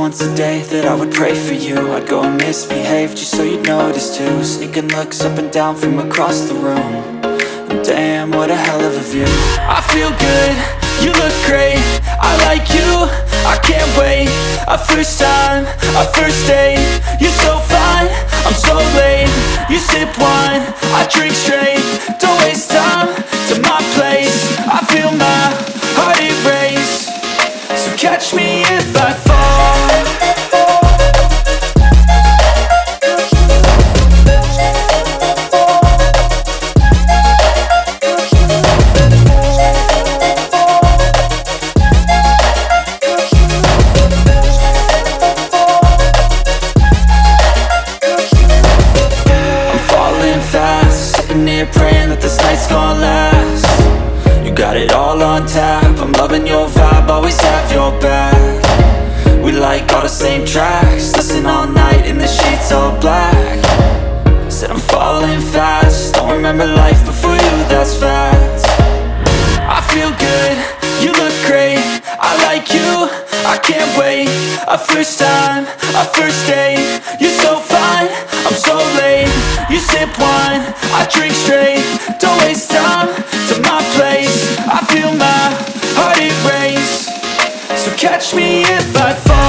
once a day that I would pray for you. I'd go and misbehave just so you'd notice too. Sneaking looks up and down from across the room. And damn, what a hell of a view. I feel good, you look great, I like you, I can't wait. A first time, a first date, you're so fine, I'm so late. You sip wine, I drink straight, don't waste time to my place. I feel my heart erase, so catch me if I fall. Praying that this night's gonna last. You got it all on tap, I'm loving your vibe, always have your back. We like all the same tracks, listen all night in the sheets all black. Said I'm falling fast, don't remember life before you, that's fact. I feel good, you look great, I like you, I can't wait. A first time, a first date, you're so fine, I'm so late. You sip wine, I drink straight, don't waste time to my place. I feel my heart erase, so catch me if I fall.